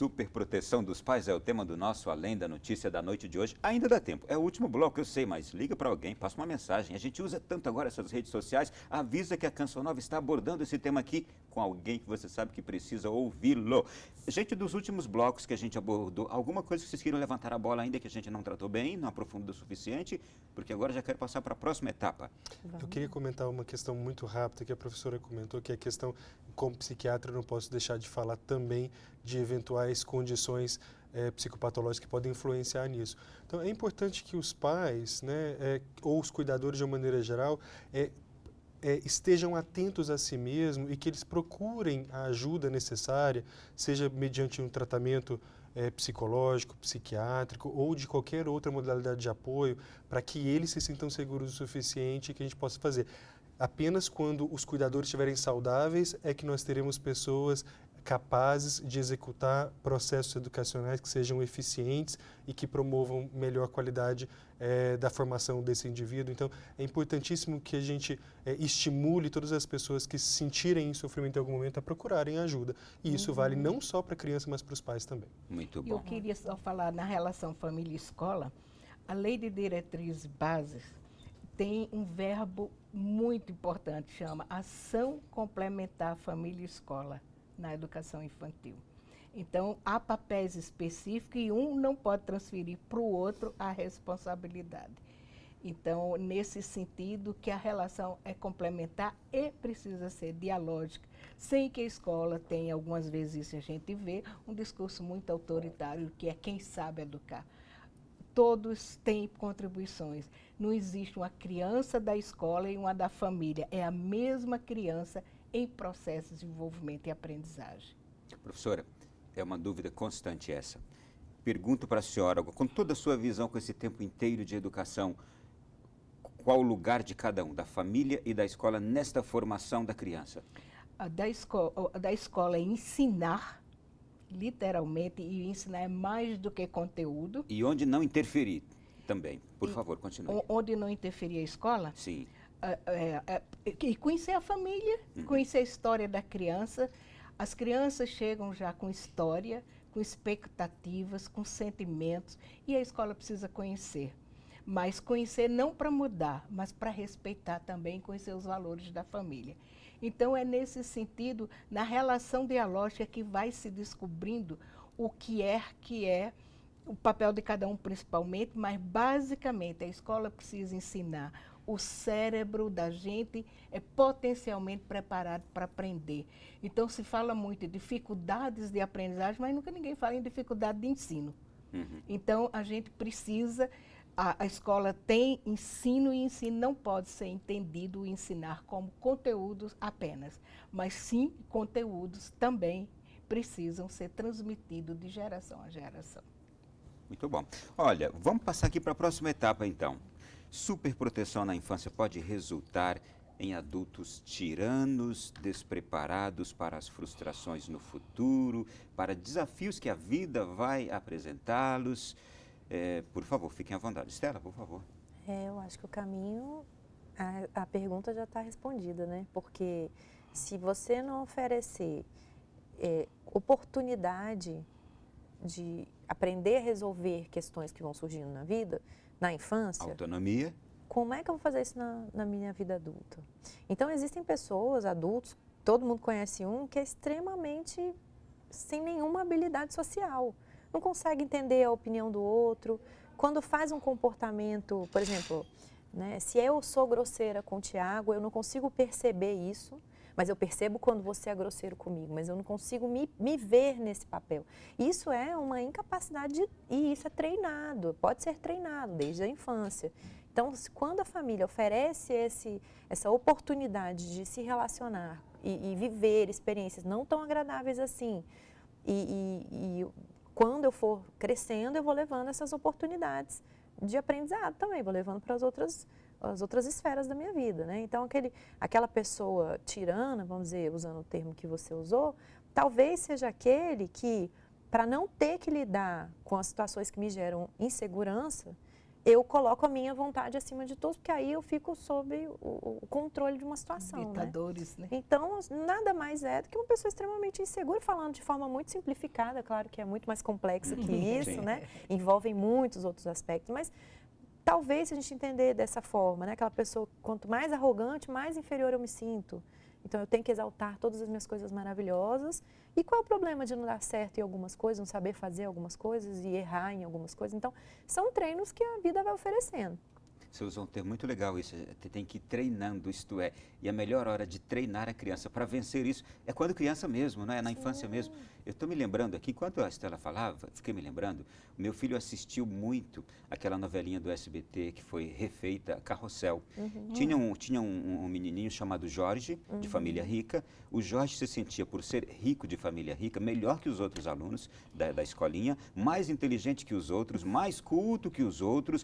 Superproteção dos pais é o tema do nosso Além da Notícia da noite de hoje. Ainda dá tempo. É o último bloco, eu sei, mas liga para alguém, passa uma mensagem. A gente usa tanto agora essas redes sociais. Avisa que a Canção Nova está abordando esse tema aqui com alguém que você sabe que precisa ouvi-lo. Gente, dos últimos blocos que a gente abordou, alguma coisa que vocês queiram levantar a bola ainda que a gente não tratou bem, não aprofundou o suficiente? Porque agora já quero passar para a próxima etapa. Eu queria comentar uma questão muito rápida que a professora comentou, que é a questão, como psiquiatra, eu não posso deixar de falar também de eventuais condições psicopatológicas que podem influenciar nisso. Então, é importante que os pais, né, ou os cuidadores de uma maneira geral, estejam atentos a si mesmos e que eles procurem a ajuda necessária, seja mediante um tratamento psicológico, psiquiátrico ou de qualquer outra modalidade de apoio, para que eles se sintam seguros o suficiente e que a gente possa fazer. Apenas quando os cuidadores estiverem saudáveis é que nós teremos pessoas capazes de executar processos educacionais que sejam eficientes e que promovam melhor qualidade da formação desse indivíduo. Então, é importantíssimo que a gente estimule todas as pessoas que se sentirem em sofrimento em algum momento a procurarem ajuda. E isso vale não só para a criança, mas para os pais também. Muito bom. Eu queria só falar na relação família-escola. A Lei de Diretrizes Bases tem um verbo muito importante, chama Ação Complementar Família-Escola na educação infantil. Então, há papéis específicos e um não pode transferir para o outro a responsabilidade. Então, nesse sentido, que a relação é complementar e precisa ser dialógica, sem que a escola tenha, algumas vezes isso a gente vê, um discurso muito autoritário, que é quem sabe educar. Todos têm contribuições. Não existe uma criança da escola e uma da família. É a mesma criança em processos de desenvolvimento e aprendizagem. Professora, é uma dúvida constante essa. Pergunto para a senhora, com toda a sua visão, com esse tempo inteiro de educação, qual o lugar de cada um, da família e da escola, nesta formação da criança? Da escola é ensinar, literalmente, e ensinar é mais do que conteúdo. E onde não interferir também. Por favor, continue. Onde não interferir a escola? Sim. E conhecer a família, conhecer a história da criança. As crianças chegam já com história, com expectativas, com sentimentos, e a escola precisa conhecer. Mas conhecer não para mudar, mas para respeitar também, conhecer os valores da família. Então, é nesse sentido, na relação dialógica, que vai se descobrindo o que é o papel de cada um principalmente, mas basicamente a escola precisa ensinar. O cérebro da gente é potencialmente preparado para aprender. Então, se fala muito em dificuldades de aprendizagem, mas nunca ninguém fala em dificuldade de ensino. Então, a gente precisa... A escola tem ensino e ensino não pode ser entendido ensinar como conteúdos apenas, mas sim conteúdos também precisam ser transmitidos de geração a geração. Muito bom. Olha, vamos passar aqui para a próxima etapa então. Superproteção na infância pode resultar em adultos tiranos, despreparados para as frustrações no futuro, para desafios que a vida vai apresentá-los. Por favor, fiquem à vontade. Estela, por favor. Eu acho que o caminho, a pergunta já está respondida, né? Porque se você não oferecer oportunidade de aprender a resolver questões que vão surgindo na vida, na infância... Autonomia. Como é que eu vou fazer isso na minha vida adulta? Então, existem pessoas, adultos, todo mundo conhece um, que é extremamente sem nenhuma habilidade social. Não consegue entender a opinião do outro. Quando faz um comportamento, por exemplo, né, se eu sou grosseira com o Tiago, eu não consigo perceber isso, mas eu percebo quando você é grosseiro comigo, mas eu não consigo me ver nesse papel. Isso é uma incapacidade, e isso é treinado, pode ser treinado desde a infância. Então, quando a família oferece essa oportunidade de se relacionar e viver experiências não tão agradáveis assim, quando eu for crescendo, eu vou levando essas oportunidades de aprendizado também, vou levando para as outras esferas da minha vida, né? Então, aquela pessoa tirana, vamos dizer, usando o termo que você usou, talvez seja aquele que, para não ter que lidar com as situações que me geram insegurança, eu coloco a minha vontade acima de todos, porque aí eu fico sob o controle de uma situação, Ditadores, né? Então, nada mais é do que uma pessoa extremamente insegura, falando de forma muito simplificada, claro que é muito mais complexo que isso, né? Envolvem muitos outros aspectos, mas talvez se a gente entender dessa forma, né? Aquela pessoa, quanto mais arrogante, mais inferior eu me sinto. Então, eu tenho que exaltar todas as minhas coisas maravilhosas. E qual é o problema de não dar certo em algumas coisas, não saber fazer algumas coisas e errar em algumas coisas? Então, são treinos que a vida vai oferecendo. Você usou um termo muito legal, isso, tem que ir treinando, isto é, e a melhor hora de treinar a criança para vencer isso é quando criança mesmo, não é? Na infância mesmo. Eu estou me lembrando aqui, enquanto a Estela falava, fiquei me lembrando, o meu filho assistiu muito aquela novelinha do SBT que foi refeita, Carrossel. Tinha um menininho chamado Jorge, de família rica. O Jorge se sentia, por ser rico de família rica, melhor que os outros alunos da escolinha, mais inteligente que os outros, mais culto que os outros,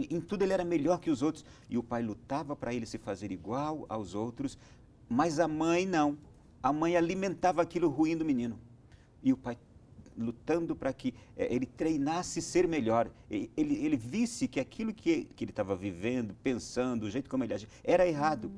em tudo ele era melhor que os outros. E o pai lutava para ele se fazer igual aos outros, mas a mãe não. A mãe alimentava aquilo ruim do menino. E o pai lutando para que ele treinasse ser melhor. Ele visse que aquilo que ele estava vivendo, pensando, o jeito como ele agia, era errado.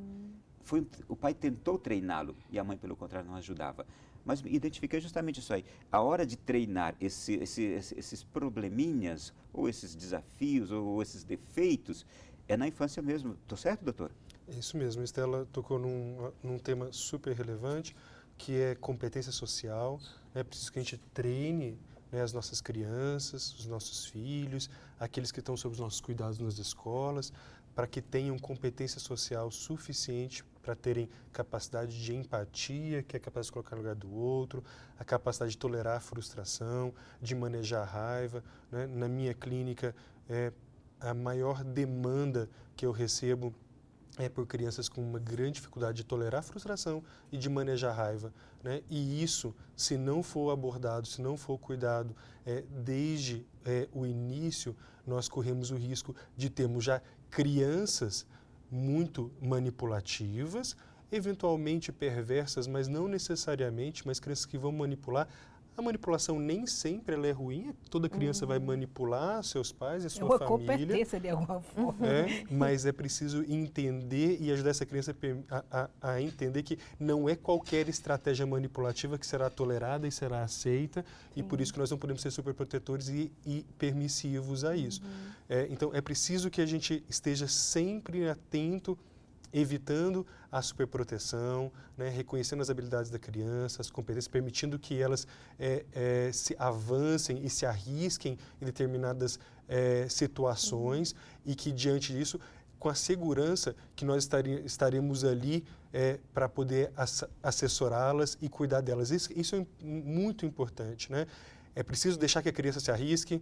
O pai tentou treiná-lo e a mãe, pelo contrário, não ajudava. Mas identifiquei justamente isso aí. A hora de treinar esses probleminhas, ou esses desafios, ou esses defeitos, é na infância mesmo. Estou certo, doutor? É isso mesmo. Estela tocou num tema super relevante, que é competência social. É preciso que a gente treine, né, as nossas crianças, os nossos filhos, aqueles que estão sob os nossos cuidados nas escolas, para que tenham competência social suficiente para terem capacidade de empatia, que é capaz de colocar no lugar do outro, a capacidade de tolerar a frustração, de manejar a raiva, né? Na minha clínica, a maior demanda que eu recebo é por crianças com uma grande dificuldade de tolerar a frustração e de manejar a raiva, né? E isso, se não for abordado, se não for cuidado desde o início, nós corremos o risco de termos já crianças muito manipulativas, eventualmente perversas, mas não necessariamente, mas crianças que vão manipular. A manipulação nem sempre ela é ruim, toda criança vai manipular seus pais e sua família. É uma competência de alguma forma. Mas é preciso entender e ajudar essa criança a entender que não é qualquer estratégia manipulativa que será tolerada e será aceita, e por isso que nós não podemos ser superprotetores e permissivos a isso. Então, é preciso que a gente esteja sempre atento, evitando a superproteção, né, reconhecendo as habilidades da criança, as competências, permitindo que elas se avancem e se arrisquem em determinadas situações e que, diante disso, com a segurança que nós estaremos ali para poder assessorá-las e cuidar delas. Isso é muito importante, né? É preciso deixar que a criança se arrisque,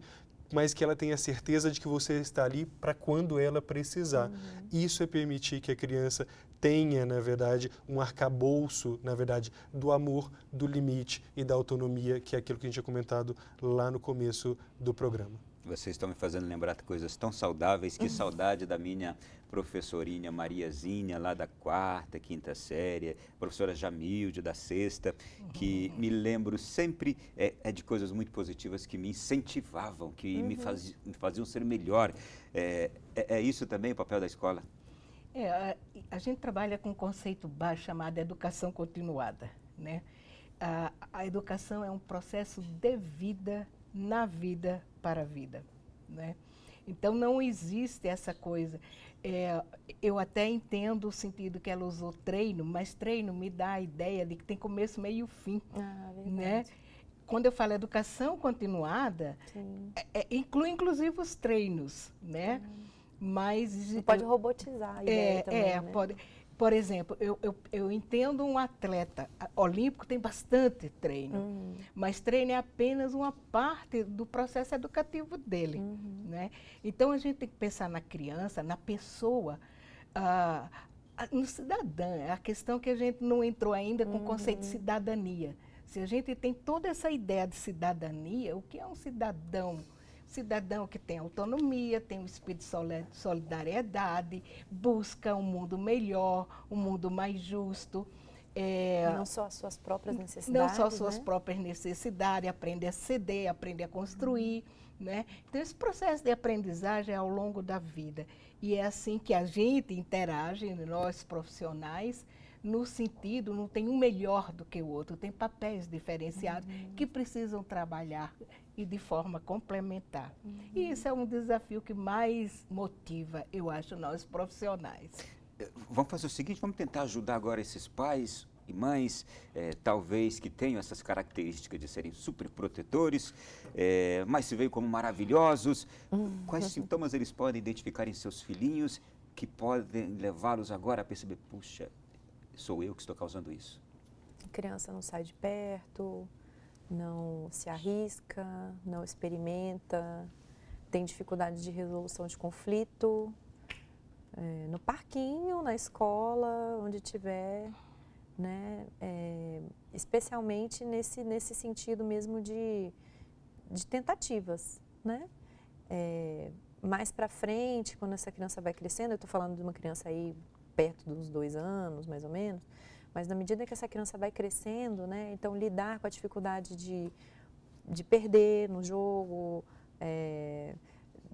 mas que ela tenha certeza de que você está ali para quando ela precisar. Isso é permitir que a criança tenha, na verdade, um arcabouço, na verdade, do amor, do limite e da autonomia, que é aquilo que a gente tinha comentado lá no começo do programa. Vocês estão me fazendo lembrar de coisas tão saudáveis, que saudade da minha professorinha Mariazinha, lá da 4ª, 5ª série, professora Jamilde, da 6ª, que me lembro sempre de coisas muito positivas que me incentivavam, que me faziam ser melhor. É isso também o papel da escola? A gente trabalha com um conceito básico chamado educação continuada, né? A educação é um processo de vida, na vida, para a vida, né? Então, não existe essa coisa. Eu até entendo o sentido que ela usou treino, mas treino me dá a ideia de que tem começo, meio e fim, né? Quando eu falo educação continuada, inclui inclusive os treinos, né? Mas não pode robotizar a ideia também, né? Pode. Por exemplo, eu entendo um atleta olímpico tem bastante treino, mas treino é apenas uma parte do processo educativo dele, né? Então, a gente tem que pensar na criança, na pessoa, no cidadão. É a questão que a gente não entrou ainda com o conceito de cidadania. Se a gente tem toda essa ideia de cidadania, o que é um cidadão? Cidadão que tem autonomia, tem um espírito de solidariedade, busca um mundo melhor, um mundo mais justo. Não só as suas próprias necessidades. Não só as suas próprias necessidades, aprende a ceder, aprende a construir, né? Então, esse processo de aprendizagem é ao longo da vida. E é assim que a gente interage, nós profissionais, no sentido, não tem um melhor do que o outro, tem papéis diferenciados que precisam trabalhar e de forma complementar. E isso é um desafio que mais motiva, eu acho, nós profissionais. Vamos fazer o seguinte, vamos tentar ajudar agora esses pais e mães, talvez que tenham essas características de serem super protetores, mas se veem como maravilhosos. Quais sintomas eles podem identificar em seus filhinhos que podem levá-los agora a perceber, puxa, sou eu que estou causando isso? A criança não sai de perto, não se arrisca, não experimenta, tem dificuldade de resolução de conflito, no parquinho, na escola, onde tiver, né? Especialmente nesse sentido mesmo de tentativas, né? Mais para frente, quando essa criança vai crescendo, eu estou falando de uma criança aí perto dos 2 anos, mais ou menos, mas na medida que essa criança vai crescendo, né, então lidar com a dificuldade de perder no jogo,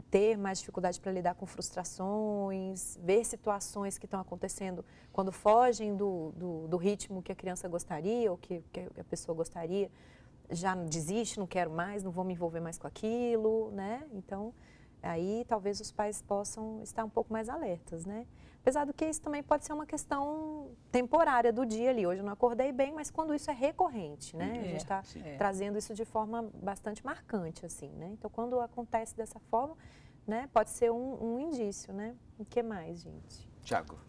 ter mais dificuldade para lidar com frustrações, ver situações que estão acontecendo quando fogem do ritmo que a criança gostaria ou que a pessoa gostaria, já desiste, não quero mais, não vou me envolver mais com aquilo, né? Então, aí talvez os pais possam estar um pouco mais alertas, né? Apesar do que isso também pode ser uma questão temporária do dia ali. Hoje eu não acordei bem, mas quando isso é recorrente, né? A gente está trazendo isso de forma bastante marcante, assim, né? Então, quando acontece dessa forma, né, pode ser um indício, né? O que mais, gente? Tiago.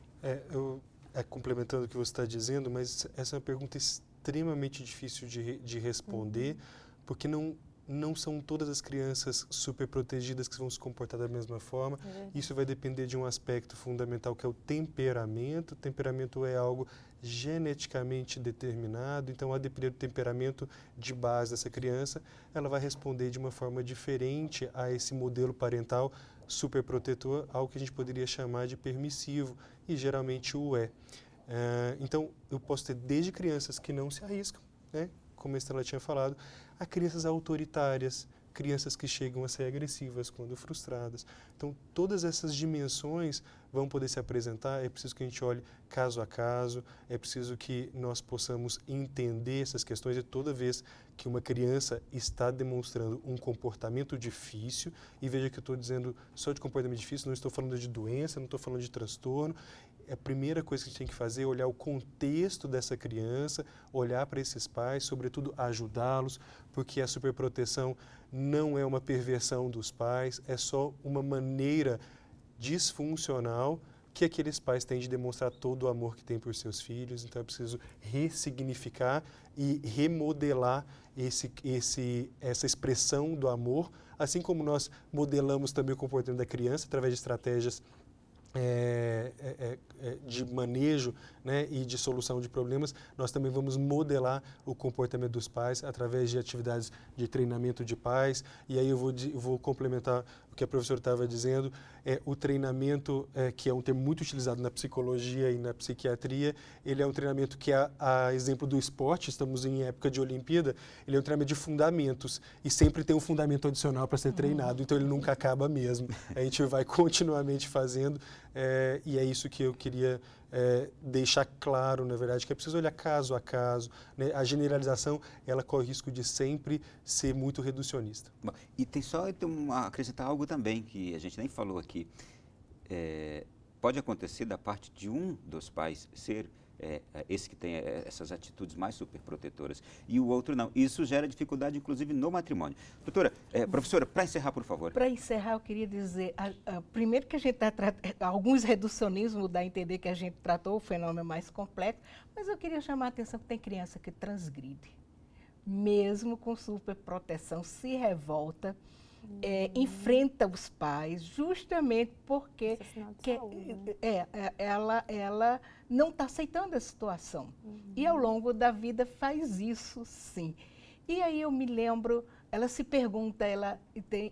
Complementando o que você está dizendo, mas essa é uma pergunta extremamente difícil de responder, porque não são todas as crianças super protegidas que vão se comportar da mesma forma. Isso vai depender de um aspecto fundamental, que é o temperamento. O temperamento é algo geneticamente determinado, então, a depender do temperamento de base dessa criança, ela vai responder de uma forma diferente a esse modelo parental superprotetor, algo que a gente poderia chamar de permissivo, e geralmente o é. Então, eu posso ter desde crianças que não se arriscam, né, como a Estela tinha falado, a crianças autoritárias, crianças que chegam a ser agressivas quando frustradas. Então, todas essas dimensões vão poder se apresentar. É preciso que a gente olhe caso a caso, é preciso que nós possamos entender essas questões, e toda vez que uma criança está demonstrando um comportamento difícil, e veja que eu estou dizendo só de comportamento difícil, não estou falando de doença, não estou falando de transtorno. A primeira coisa que a gente tem que fazer é olhar o contexto dessa criança, olhar para esses pais, sobretudo ajudá-los, porque a superproteção não é uma perversão dos pais, é só uma maneira disfuncional que aqueles pais têm de demonstrar todo o amor que têm por seus filhos. Então, é preciso ressignificar e remodelar essa expressão do amor, assim como nós modelamos também o comportamento da criança através de estratégias de manejo, né, e de solução de problemas. Nós também vamos modelar o comportamento dos pais através de atividades de treinamento de pais. E aí eu vou complementar o que a professora estava dizendo. O treinamento, que é um termo muito utilizado na psicologia e na psiquiatria, ele é um treinamento que, a exemplo do esporte, estamos em época de Olimpíada, ele é um treinamento de fundamentos, e sempre tem um fundamento adicional para ser treinado, então ele nunca acaba mesmo. A gente vai continuamente fazendo, e é isso que eu queria deixar claro, na verdade, que é preciso olhar caso a caso, né? A generalização, ela corre risco de sempre ser muito reducionista. Bom, e tem acrescentar algo também, que a gente nem falou aqui. Pode acontecer da parte de um dos pais ser esse que tem essas atitudes mais superprotetoras, e o outro não. Isso gera dificuldade, inclusive, no matrimônio. Doutora, professora, para encerrar, por favor. Para encerrar, eu queria dizer, primeiro que a gente está tratando, alguns reducionismos dá a entender que a gente tratou o fenômeno mais complexo, mas eu queria chamar a atenção que tem criança que transgride, mesmo com superproteção, se revolta, enfrenta os pais, justamente porque ela não está aceitando a situação. E ao longo da vida faz isso, sim. E aí eu me lembro, ela se pergunta,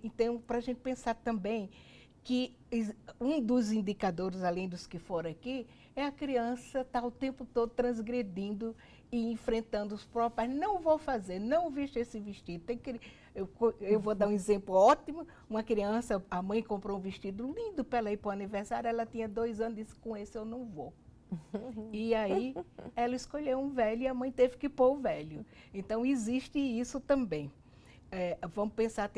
então, para a gente pensar também que um dos indicadores, além dos que foram aqui, é a criança estar o tempo todo transgredindo e enfrentando os próprios. Não vou fazer, não visto esse vestido. Eu vou dar um exemplo ótimo. Uma criança, a mãe comprou um vestido lindo para ela ir para o aniversário, ela tinha 2 anos e disse, com esse eu não vou. E aí ela escolheu um velho e a mãe teve que pôr o velho. Então existe isso também. Vamos prestar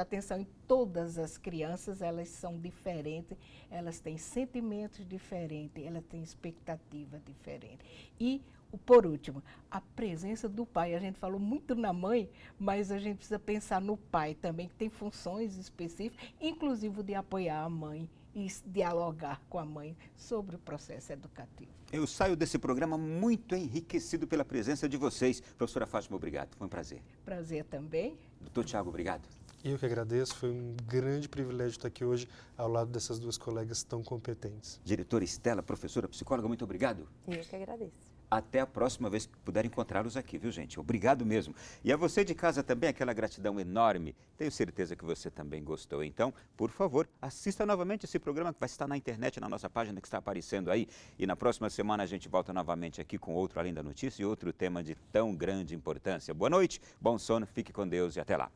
atenção em todas as crianças, elas são diferentes, elas têm sentimentos diferentes, elas têm expectativa diferente. E, por último, a presença do pai. A gente falou muito na mãe, mas a gente precisa pensar no pai também, que tem funções específicas, inclusive de apoiar a mãe e dialogar com a mãe sobre o processo educativo. Eu saio desse programa muito enriquecido pela presença de vocês. Professora Fátima, obrigado. Foi um prazer. Prazer também. Doutor Tiago, obrigado. Eu que agradeço, foi um grande privilégio estar aqui hoje ao lado dessas 2 colegas tão competentes. Diretora Estela, professora, psicóloga, muito obrigado. Eu que agradeço. Até a próxima vez que puder encontrá-los aqui, viu, gente? Obrigado mesmo. E a você de casa também, aquela gratidão enorme. Tenho certeza que você também gostou. Então, por favor, assista novamente esse programa que vai estar na internet, na nossa página que está aparecendo aí. E na próxima semana a gente volta novamente aqui com outro Além da Notícia e outro tema de tão grande importância. Boa noite, bom sono, fique com Deus e até lá.